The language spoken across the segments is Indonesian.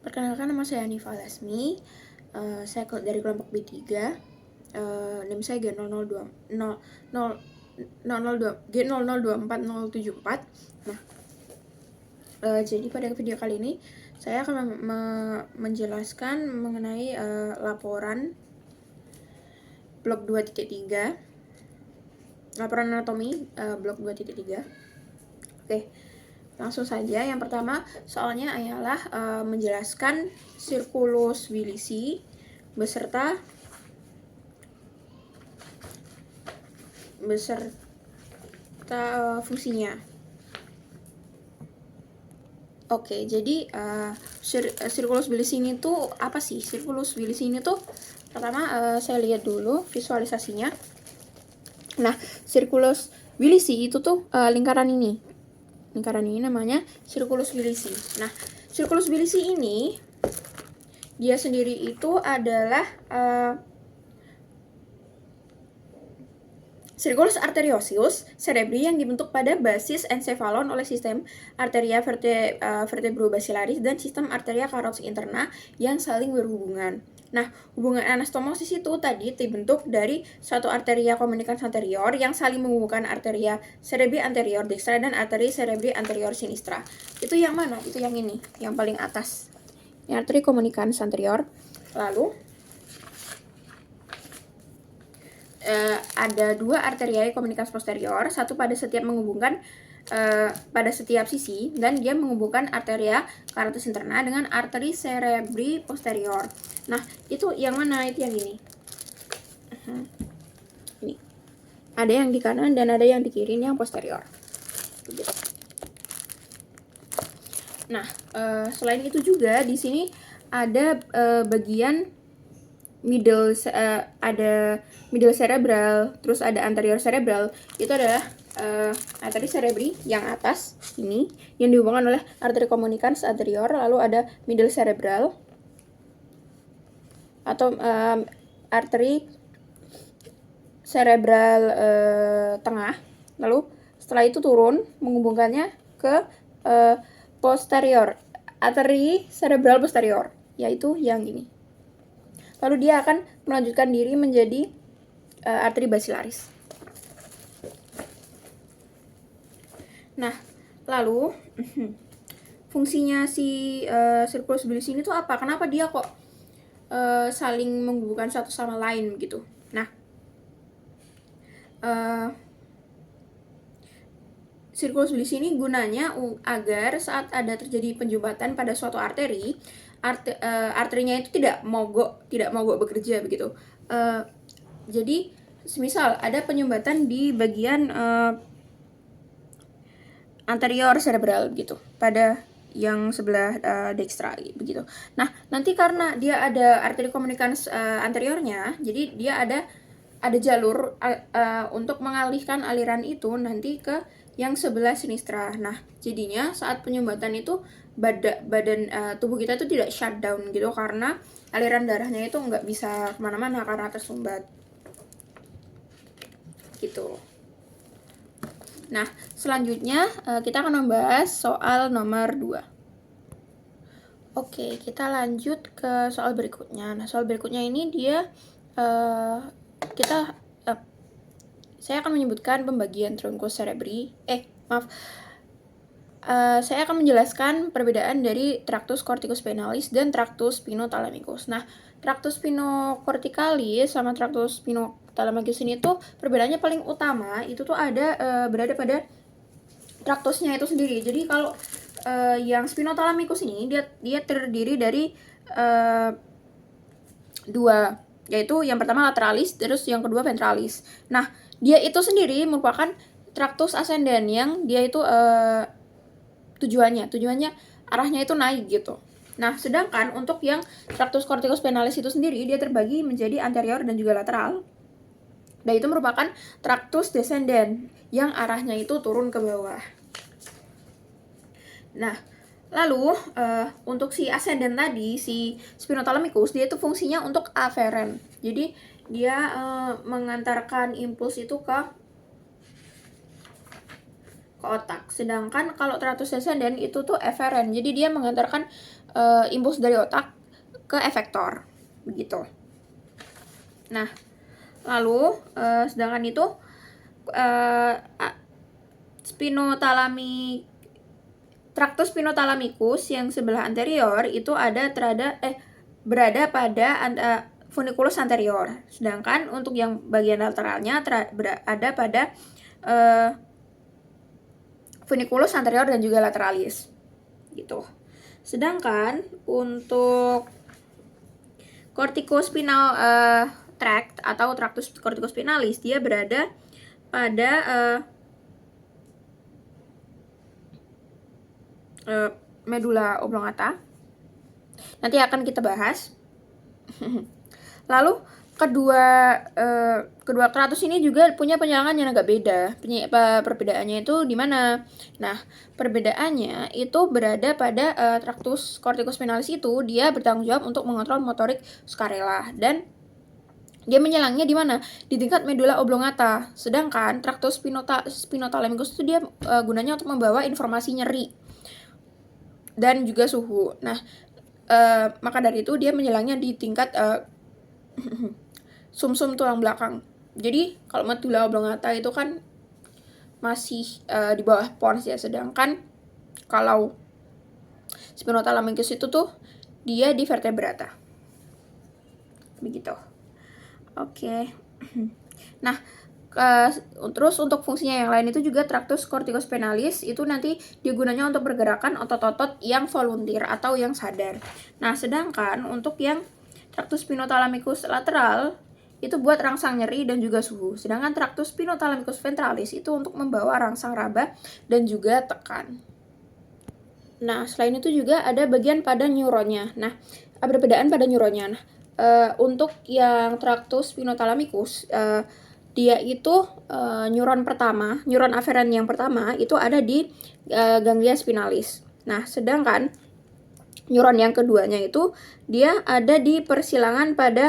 Perkenalkan, nama saya Hanifa Lasmi. Saya dari kelompok B3. NIM saya G002 G0024074. Nah, jadi pada video kali ini saya akan menjelaskan mengenai laporan blok 2.3, laporan anatomi blok 2.3. Oke, langsung saja. Yang pertama soalnya ialah menjelaskan sirkulus Wilisi beserta fungsinya. Oke, jadi sirkulus Wilisi ini tuh apa sih? Sirkulus Wilisi ini tuh pertama saya lihat dulu visualisasinya. Nah, sirkulus Wilisi itu tuh lingkaran ini. Lingkaran ini namanya sirkulus Wilisi. Nah, sirkulus Wilisi ini dia sendiri itu adalah sirkulus arteriosus cerebri yang dibentuk pada basis encephalon oleh sistem arteria vertebrobasilaris dan sistem arteria carotis interna yang saling berhubungan. Nah, hubungan anastomosis itu tadi dibentuk dari suatu arteria communicans anterior yang saling menghubungkan arteria cerebri anterior dextra dan arteri cerebri anterior sinistra. Itu yang mana? Itu yang ini, yang paling atas. Ini arteri communicans anterior. Lalu ada dua arteria communicans posterior, satu pada setiap menghubungkan pada setiap sisi, dan dia menghubungkan arteria carotis interna dengan arteri cerebri posterior. Nah, itu yang mana? Itu yang ini. Ini. Ada yang di kanan dan ada yang di kiri, yang posterior. Nah, selain itu juga di sini ada bagian ada middle cerebral, terus ada anterior cerebral. Itu adalah arteri cerebri yang atas ini yang dihubungkan oleh arteri communicans anterior, lalu ada middle cerebral atau arteri cerebral tengah, lalu setelah itu turun menghubungkannya ke posterior, arteri cerebral posterior, yaitu yang ini. Lalu dia akan melanjutkan diri menjadi arteri basilaris. Nah, lalu fungsinya si sirkulus Wilisi ini tuh apa? Kenapa dia kok saling menghubungkan satu sama lain gitu? Nah, sirkulus Wilisi ini gunanya agar saat ada terjadi penjumbatan pada suatu arteri, arterinya itu tidak mogok bekerja begitu. Jadi, semisal ada penyumbatan di bagian anterior cerebral gitu pada yang sebelah dextra begitu. Nah, nanti karena dia ada arteri communicans anteriornya, jadi dia ada jalur untuk mengalihkan aliran itu nanti ke yang sebelah sinistra. Nah, jadinya saat penyumbatan itu badan tubuh kita itu tidak shutdown gitu, karena aliran darahnya itu nggak bisa kemana-mana karena tersumbat gitu. Nah, selanjutnya kita akan membahas soal nomor 2. Oke, kita lanjut ke soal berikutnya. Nah, soal berikutnya ini dia saya akan menyebutkan pembagian truncus cerebri. Saya akan menjelaskan perbedaan dari tractus corticospinalis dan tractus spinothalamicus. Nah, tractus spinocorticalis sama tractus spinothalamicus ini tuh perbedaannya paling utama itu tuh ada berada pada traktusnya itu sendiri. Jadi kalau yang spinothalamicus ini dia terdiri dari dua, yaitu yang pertama lateralis, terus yang kedua ventralis. Nah, dia itu sendiri merupakan traktus ascendens yang dia itu tujuannya arahnya itu naik gitu. Nah, sedangkan untuk yang tractus corticospinalis itu sendiri dia terbagi menjadi anterior dan juga lateral. Dan itu merupakan traktus descendens yang arahnya itu turun ke bawah. Nah, lalu untuk si ascendens tadi, si spinothalamicus, dia itu fungsinya untuk aferen. Jadi dia mengantarkan impuls itu ke otak. Sedangkan kalau tractus descendens itu tuh eferen. Jadi dia mengantarkan impuls dari otak ke efektor, begitu. Nah, lalu sedangkan itu traktus spinothalamikus yang sebelah anterior itu berada pada funiculus anterior, sedangkan untuk yang bagian lateralnya berada pada funiculus anterior dan juga lateralis, gitu. Sedangkan untuk corticospinal tract atau tractus corticospinalis, dia berada pada medula oblongata. Nanti akan kita bahas. Lalu kedua tratus ini juga punya penyerangan yang agak beda. Perbedaannya itu di mana? Nah, perbedaannya itu berada pada tractus corticospinalis itu dia bertanggung jawab untuk mengontrol motorik sukarela dan dia menyerangnya di mana? Di tingkat medula oblongata. Sedangkan tractus spinothalamikus itu dia gunanya untuk membawa informasi nyeri dan juga suhu. Nah, maka dari itu dia menyerangnya di tingkat sumsum tulang belakang. Jadi kalau medula oblongata itu kan masih di bawah pons ya, sedangkan kalau spinothalamikus itu tuh dia di vertebrata. Begitu. Oke. Nah, terus untuk fungsinya yang lain itu juga tractus corticospinalis itu nanti digunanya untuk pergerakan otot-otot yang volunteer atau yang sadar. Nah, sedangkan untuk yang tractus spinothalamikus lateral itu buat rangsang nyeri dan juga suhu. Sedangkan tractus spinothalamikus ventralis itu untuk membawa rangsang raba dan juga tekan. Nah, selain itu juga ada bagian pada neuronnya. Nah, perbedaan pada neuronnya. Nah, untuk yang tractus spinothalamikus dia itu neuron aferen yang pertama itu ada di ganglia spinalis. Nah, sedangkan neuron yang keduanya itu dia ada di persilangan pada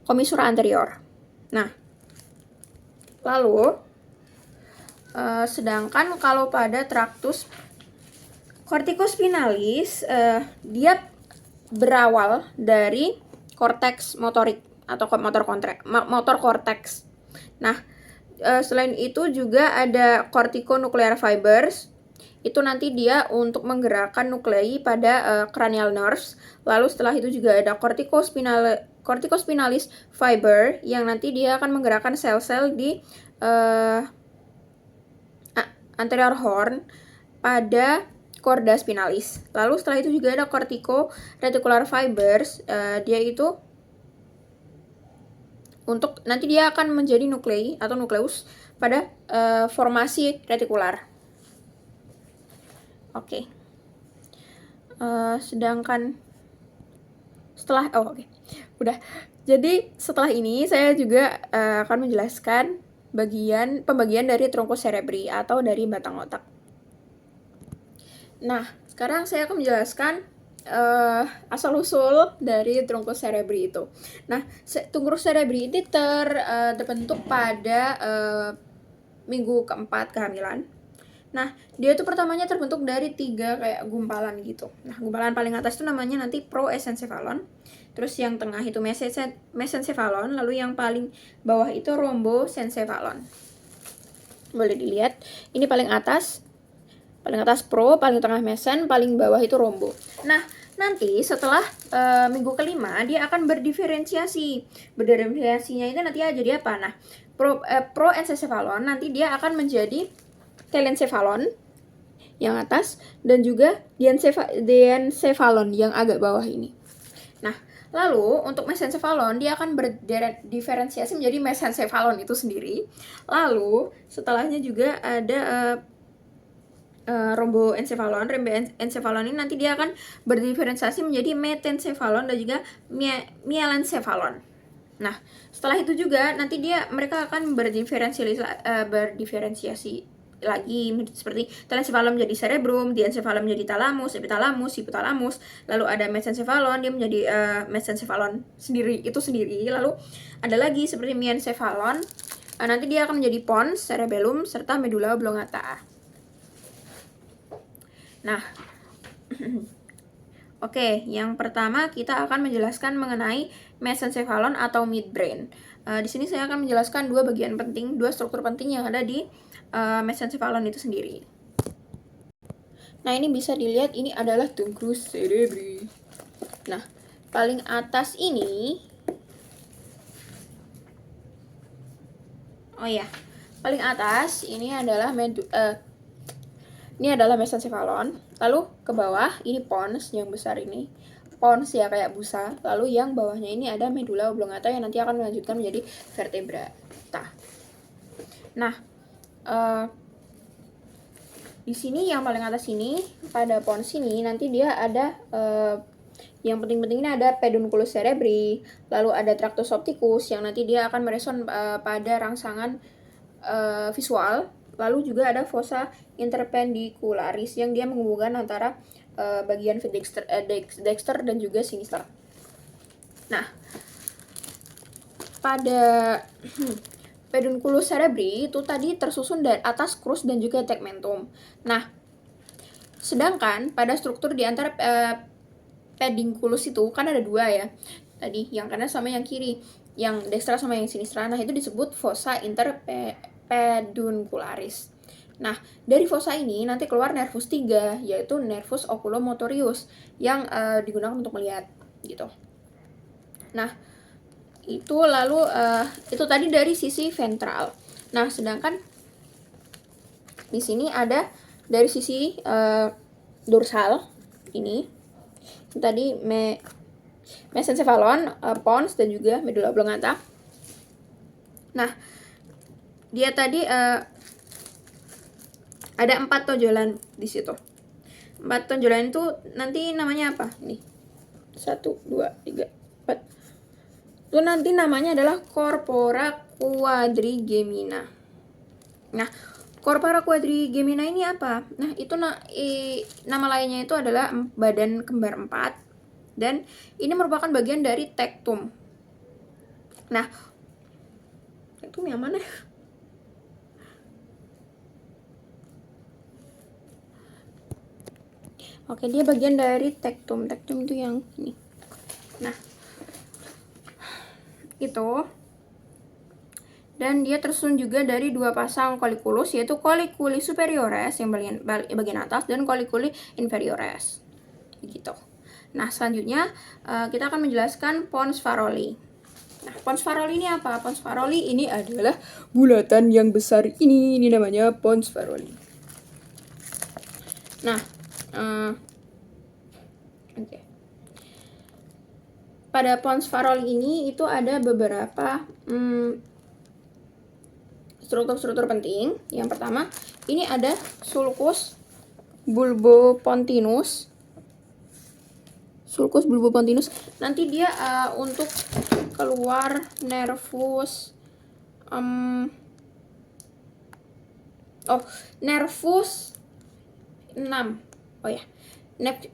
komisura anterior. Nah, lalu sedangkan kalau pada tractus corticospinalis dia berawal dari korteks motorik atau motor korteks. Nah, selain itu juga ada corticonnuclear fibers. Itu nanti dia untuk menggerakkan nuklei pada cranial nerves. Lalu setelah itu juga ada corticospinalis fiber yang nanti dia akan menggerakkan sel-sel di anterior horn pada chorda spinalis. Lalu setelah itu juga ada cortico-reticular fibers, dia itu untuk nanti dia akan menjadi nuklei atau nukleus pada formasi retikular. Oke. Sedangkan setelah udah. Jadi setelah ini saya juga akan menjelaskan pembagian dari truncus cerebri atau dari batang otak. Nah, sekarang saya akan menjelaskan asal-usul dari truncus cerebri itu. Nah, truncus cerebri ini terbentuk pada minggu keempat kehamilan. Nah, dia itu pertamanya terbentuk dari 3 kayak gumpalan gitu. Nah, gumpalan paling atas itu namanya nanti proesencephalon. Terus yang tengah itu mesencephalon, lalu yang paling bawah itu rhombosencephalon. Boleh dilihat, ini paling atas pro, paling tengah mesen, paling bawah itu rombo. Nah, nanti setelah minggu kelima dia akan berdiferensiasi. Berdiferensiasinya itu nanti jadi apa? Nah, proencephalon nanti dia akan menjadi telencephalon yang atas dan juga diencephalon yang agak bawah ini. Nah, lalu untuk mesencephalon dia akan berdiferensiasi menjadi mesencephalon itu sendiri. Lalu setelahnya juga ada rhomboencephalon ini nanti dia akan berdiferensiasi menjadi metencephalon dan juga mielencephalon. Nah, setelah itu juga nanti mereka akan berdiferensiasi lagi seperti telencephalon menjadi cerebrum, diencephalon menjadi thalamus, epithalamus, hipotalamus, lalu ada mesencephalon dia menjadi mesencephalon sendiri. Lalu ada lagi seperti miencephalon, nanti dia akan menjadi pons, cerebellum serta medula oblongata. Nah, Oke, yang pertama kita akan menjelaskan mengenai mesencephalon atau midbrain. Di sini saya akan menjelaskan dua struktur penting yang ada di mesencephalon itu sendiri. Nah, ini bisa dilihat, ini adalah tungkus cerebri. Nah, paling atas ini, paling atas ini adalah mesencephalon. Lalu ke bawah ini pons, yang besar ini pons ya, kayak busa. Lalu yang bawahnya ini ada medula oblongata yang nanti akan melanjutkan menjadi vertebrata. Nah, di sini yang paling atas ini pada pons ini nanti dia ada yang penting-penting ini ada pedunculus cerebri, lalu ada tractus opticus yang nanti dia akan mereson pada rangsangan visual, lalu juga ada fossa interpendicularis yang dia menghubungkan antara bagian dexter dan juga sinister. Nah, pada pedunculus cerebri itu tadi tersusun dari atas crus dan juga tegmentum. Nah, sedangkan pada struktur di antara pedunculus itu kan ada dua ya. Tadi yang kanan sama yang kiri, yang dextra sama yang sinistra. Nah, itu disebut fossa interpeduncularis. Nah, dari fossa ini nanti keluar nervus 3, yaitu nervus oculomotorius yang digunakan untuk melihat gitu. Nah, itu lalu itu tadi dari sisi ventral. Nah, sedangkan di sini ada dari sisi dorsal ini tadi mesencephalon, pons dan juga medula oblongata. Nah, dia tadi ada 4 tonjolan di situ. 4 tonjolan itu nanti namanya apa? Nih. 1 2 3 4. Itu nanti namanya adalah corpora quadrigemina. Nah, corpora quadrigemina ini apa? Nah, itu nama lainnya itu adalah badan kembar 4 dan ini merupakan bagian dari tectum. Nah, tectum yang mana? Oke, dia bagian dari tectum. Tectum itu yang ini. Nah, itu. Dan dia tersusun juga dari 2 pasang colliculus, yaitu colliculi superiores yang bagian atas dan colliculi inferiores. Gitu. Nah, selanjutnya kita akan menjelaskan pons Farolli. Nah, pons Farolli ini apa? Pons Farolli ini adalah bulatan yang besar ini namanya pons Farolli. Nah, pada pons Farolli ini itu ada beberapa struktur-struktur penting. Yang pertama, ini ada sulcus bulbopontinus. Sulcus bulbopontinus. Nanti dia untuk keluar nervus nervus 6. Oh ya.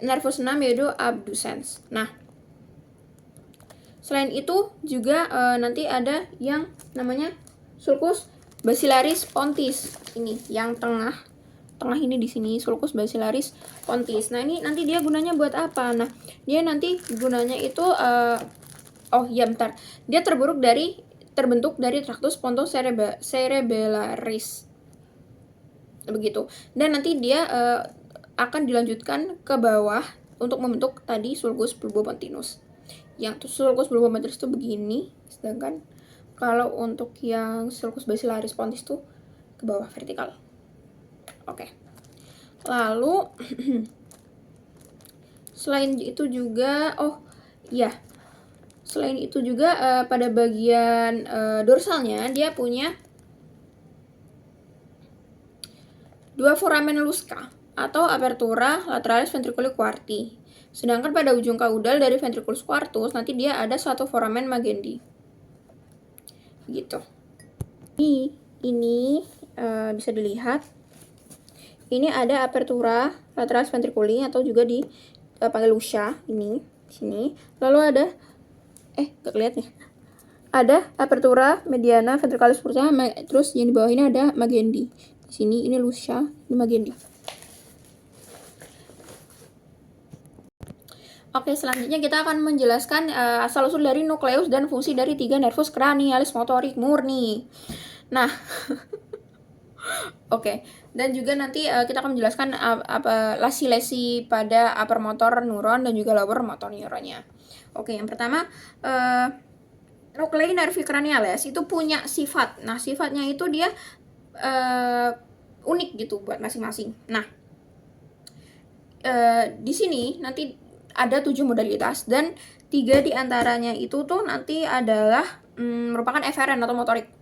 Nervus 6 yaitu abducens. Nah, selain itu juga nanti ada yang namanya sulcus basilaris pontis. Ini yang tengah ini di sini, sulcus basilaris pontis. Nah, ini nanti dia gunanya buat apa? Nah, dia nanti gunanya itu dia terbentuk dari tractus pontocerebellaris. Begitu. Dan nanti dia akan dilanjutkan ke bawah untuk membentuk tadi sulcus bulbopontinus. Yang sulcus bulbopontinus itu begini, sedangkan kalau untuk yang sulcus basilaris pontis itu ke bawah vertikal. Oke. Lalu selain itu juga pada bagian dorsalnya dia punya 2 foramen lusca atau apertura lateralis ventriculi quarti. Sedangkan pada ujung kaudal dari ventriculus quartus nanti dia ada suatu foramen magendi. Gitu. Ini bisa dilihat. Ini ada apertura lateralis ventriculi atau juga dipanggil lusca ini di sini. Lalu ada gak kelihatan ya. Ada apertura mediana ventriculis pursa, terus yang di bawah ini ada magendi. Di sini ini lusca, ini magendi. Oke, selanjutnya kita akan menjelaskan asal-usul dari nukleus dan fungsi dari 3 nervus cranialis motorik murni. Nah, oke. Dan juga nanti kita akan menjelaskan apa lesi-lesi pada upper motor neuron dan juga lower motor neuronnya. Oke, yang pertama nuclei nervi cranialis itu punya sifat. Nah, sifatnya itu dia unik gitu buat masing-masing. Nah, di sini nanti ada 7 modalitas dan 3 diantaranya itu tuh nanti adalah merupakan eferen atau motorik.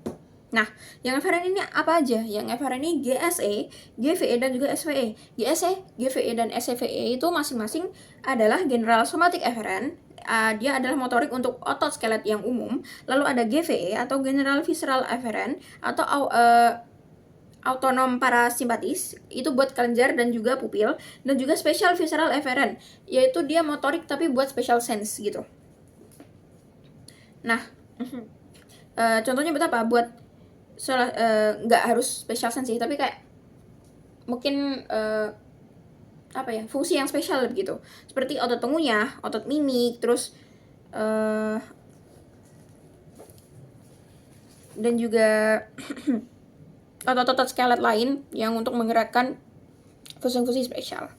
Nah, yang eferen ini apa aja? Yang eferen ini GSE, GVE, dan juga SVE. GSE, GVE, dan SVE itu masing-masing adalah general somatic eferen. Dia adalah motorik untuk otot skelet yang umum. Lalu ada GVE atau general visceral eferen atau autonom parasimpatis, itu buat kelenjar dan juga pupil, dan juga special visceral efferent, yaitu dia motorik tapi buat special sense gitu. Nah, contohnya buat apa? Buat nggak harus special sense sih, tapi kayak mungkin apa ya, fungsi yang spesial begitu, seperti otot pengunyah, otot mimik, terus dan juga otot-otot skelet lain yang untuk menggerakkan fungsi-fungsi spesial.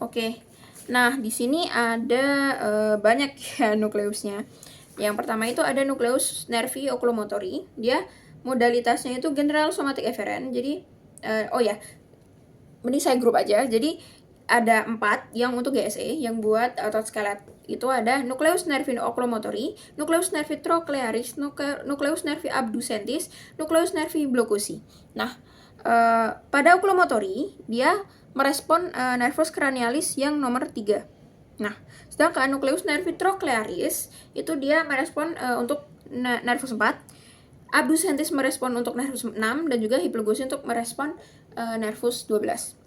Oke, nah di sini ada banyak ya nukleusnya. Yang pertama itu ada nukleus nervi oculomotori. Dia modalitasnya itu general somatic efferent. Jadi ini saya grup aja. Jadi ada 4 yang untuk GSE, yang buat otot skelet. Itu ada nukleus nervi oculomotori, nukleus nervi trochlearis, nukleus nervi abducentis, nukleus nervi bloccusi. Nah, pada oculomotori dia merespon nervus cranialis yang nomor 3. Nah, sedangkan nukleus nervi trochlearis itu dia merespon untuk nervus 4, abducentis merespon untuk nervus 6, dan juga hipoglossi untuk merespon nervus 12.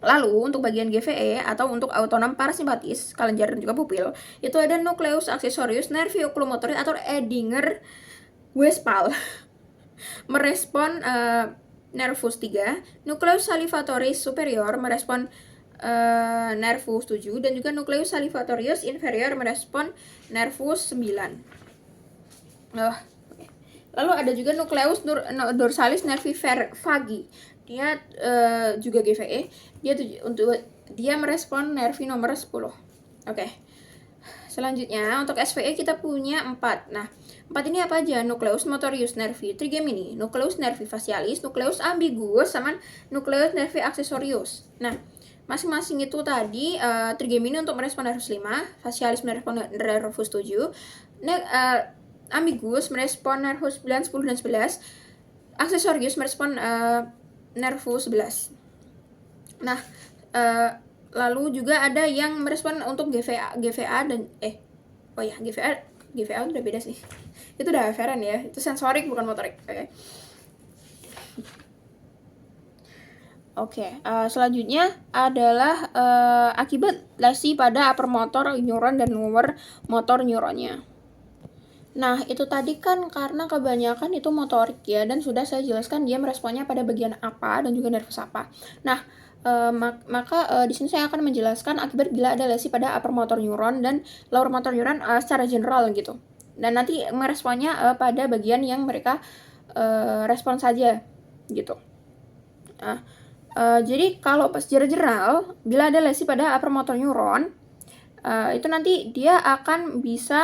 Lalu untuk bagian GVE atau untuk autonom parasimpatis, kelenjar dan juga pupil, itu ada nukleus accessorius nervi oculomotoris atau Edinger-Westphal merespon nervus 3, nukleus salivatoris superior merespon nervus 7, dan juga nukleus salivatorius inferior merespon nervus 9. Lalu ada juga nukleus dorsalis nervi vagi. Dia juga GVE. Dia merespon nervi nomor 10. Oke. Selanjutnya untuk SVE kita punya 4. Nah, 4 ini apa aja? Nukleus motorius nervi trigemini, nukleus nervi facialis, nukleus ambiguus, sama nukleus nervi accessorius. Nah, masing-masing itu tadi trigemini untuk merespon nervus 5, facialis merespon nervus 7, ambiguus merespon nervus 9, 10, dan 11, accessorius merespon nervus 11. Nah, lalu juga ada yang merespon untuk GVA dan GVA udah beda sih. Itu udah eferen ya. Itu sensorik bukan motorik. Oke, selanjutnya adalah akibat lesi pada upper motor neuron dan lower motor neuronnya. Nah, itu tadi kan karena kebanyakan itu motorik ya, dan sudah saya jelaskan dia meresponnya pada bagian apa dan juga nervus apa. Nah, maka di sini saya akan menjelaskan akibat bila ada lesi pada upper motor neuron dan lower motor neuron secara general gitu. Dan nanti meresponnya pada bagian yang mereka respon saja gitu. Nah, jadi kalau secara general, bila ada lesi pada upper motor neuron, itu nanti dia akan bisa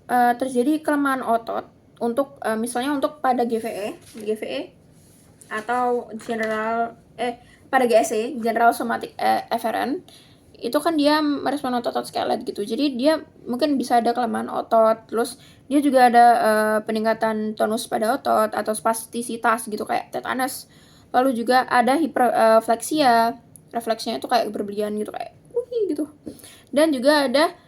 terjadi kelemahan otot untuk misalnya untuk pada GVE atau pada GSE, general somatic efferent, itu kan dia merespon otot skelet gitu. Jadi dia mungkin bisa ada kelemahan otot, terus dia juga ada peningkatan tonus pada otot atau spastisitas gitu kayak tetanus. Lalu juga ada hiperfleksia, refleksnya itu kayak berberlian gitu kayak gitu. Dan juga ada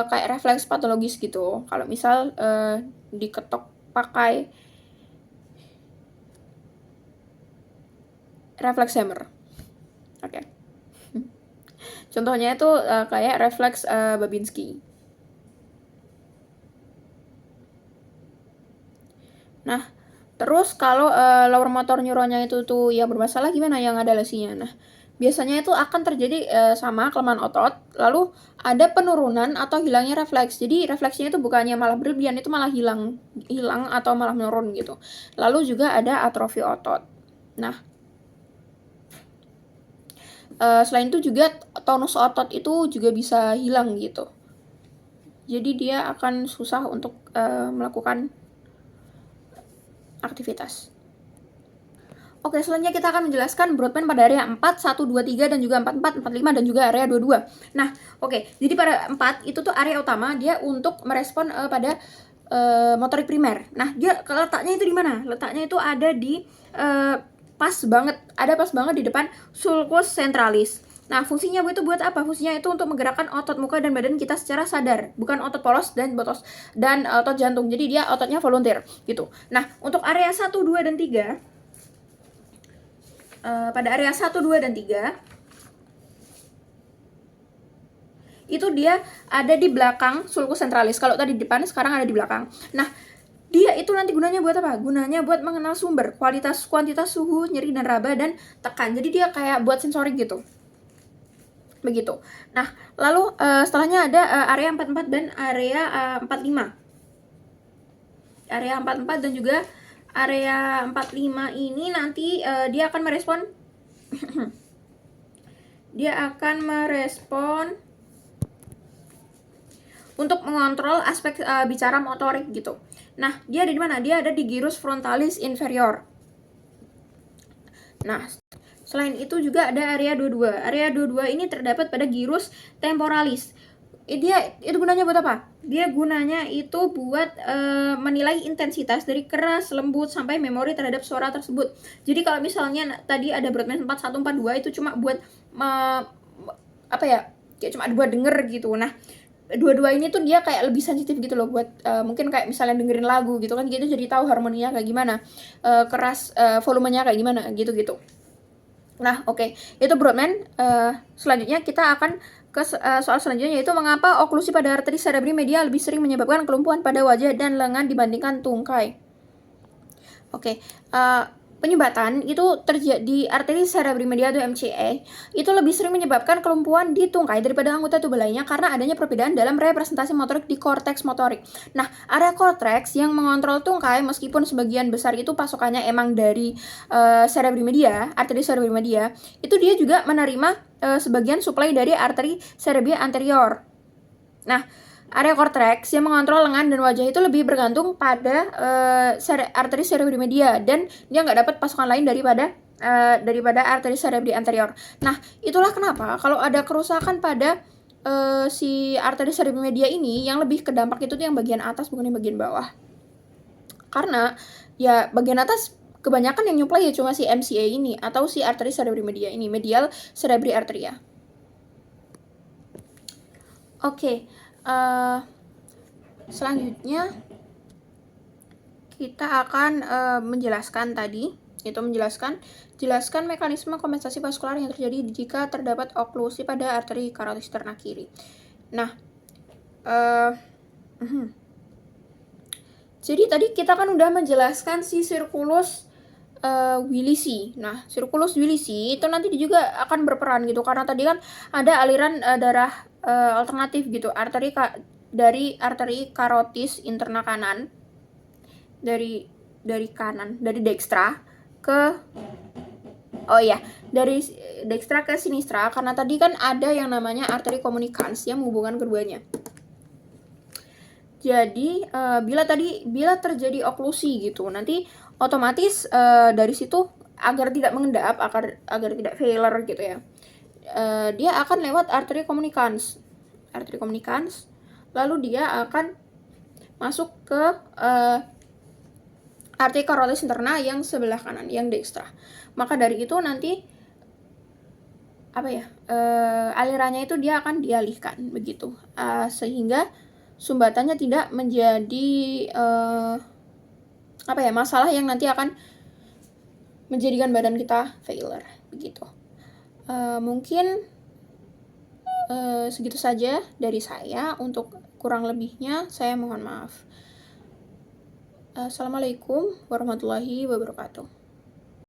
kayak refleks patologis gitu. Kalau misal diketok pakai refleks hammer. Oke. Contohnya itu kayak refleks Babinski. Nah, terus kalau lower motor neuronnya itu tuh yang bermasalah gimana yang ada lesinya? Nah, biasanya itu akan terjadi sama kelemahan otot, lalu ada penurunan atau hilangnya refleks. Jadi refleksnya itu bukannya malah berlebihan, itu malah hilang atau malah menurun gitu. Lalu juga ada atrofi otot. Nah, selain itu juga tonus otot itu juga bisa hilang gitu. Jadi dia akan susah untuk melakukan aktivitas. Oke, selanjutnya kita akan menjelaskan broadband pada area 4, 1, 2, 3, dan juga 44, 45, dan juga area 22. Nah, oke, jadi pada 4 itu tuh area utama dia untuk merespon pada motorik primer. Nah, dia letaknya itu di mana? Letaknya itu ada di pas banget di depan sulcus centralis. Nah, fungsinya itu buat apa? Fungsinya itu untuk menggerakkan otot muka dan badan kita secara sadar, bukan otot polos dan otot jantung. Jadi dia ototnya volunteer gitu. Nah, untuk area 1, 2, dan 3 pada area 1, 2, dan 3 itu dia ada di belakang sulcus centralis. Kalau tadi di depan, sekarang ada di belakang. Nah, dia itu nanti gunanya buat apa? Gunanya buat mengenal sumber, kuantitas suhu, nyeri dan raba, dan tekan. Jadi dia kayak buat sensorik gitu. Begitu. Nah, lalu setelahnya ada area 44 dan area 45. Area 44 dan juga area 45 ini nanti dia akan merespon untuk mengontrol aspek bicara motorik gitu. Nah, dia ada di mana? Dia ada di gyrus frontalis inferior. Nah, selain itu juga ada area 22. Area 22 ini terdapat pada gyrus temporalis. Dia itu gunanya buat apa? Dia gunanya itu buat menilai intensitas dari keras, lembut, sampai memori terhadap suara tersebut. Jadi kalau misalnya tadi ada broadband 4142 itu cuma buat kayak cuma buat denger gitu. Nah, dua-dua ini tuh dia kayak lebih sensitif gitu loh buat mungkin kayak misalnya dengerin lagu gitu kan, gitu jadi tahu harmoninya kayak gimana, keras, volumenya kayak gimana gitu. Nah, oke. Itu broadband. Selanjutnya kita akan ke soal selanjutnya, yaitu mengapa oklusi pada arteri cerebri media lebih sering menyebabkan kelumpuhan pada wajah dan lengan dibandingkan tungkai. Oke. Penyumbatan itu terjadi di arteri cerebri media atau MCA itu lebih sering menyebabkan kelumpuhan di tungkai daripada anggota tubuh lainnya karena adanya perbedaan dalam representasi motorik di korteks motorik. Nah, area korteks yang mengontrol tungkai meskipun sebagian besar itu pasokannya emang dari cerebri media, arteri cerebri media, itu dia juga menerima sebagian suplai dari arteri cerebri anterior. Nah, area korteks yang mengontrol lengan dan wajah itu lebih bergantung pada arteri cerebri media, dan dia nggak dapat pasokan lain daripada arteri cerebri anterior. Nah, itulah kenapa kalau ada kerusakan pada si arteri cerebri media ini, yang lebih kedampak itu tuh yang bagian atas, bukan yang bagian bawah. Karena ya bagian atas kebanyakan yang nyuplai ya cuma si MCA ini atau si arteri cerebri media ini, medial cerebri arteria. Oke. Selanjutnya kita akan menjelaskan mekanisme kompensasi vaskular yang terjadi jika terdapat oklusi pada arteri karotis ternak kiri. Nah, jadi tadi kita kan udah menjelaskan si sirkulus Willisi. Nah, sirkulus Willisi itu nanti juga akan berperan gitu, karena tadi kan ada aliran darah alternatif gitu, dari arteri karotis interna kanan, dari dextra ke dari dextra ke sinistra, karena tadi kan ada yang namanya arteri communicans yang menghubungkan keduanya. Jadi bila terjadi oklusi gitu, nanti otomatis dari situ agar tidak mengendap, agar tidak failure gitu ya, dia akan lewat arteri communicans, lalu dia akan masuk ke arteri karotis interna yang sebelah kanan, yang dextra. Maka dari itu nanti alirannya itu dia akan dialihkan begitu, sehingga sumbatannya tidak menjadi masalah yang nanti akan menjadikan badan kita failure begitu. Mungkin segitu saja dari saya. Untuk kurang lebihnya saya mohon maaf. Assalamualaikum warahmatullahi wabarakatuh.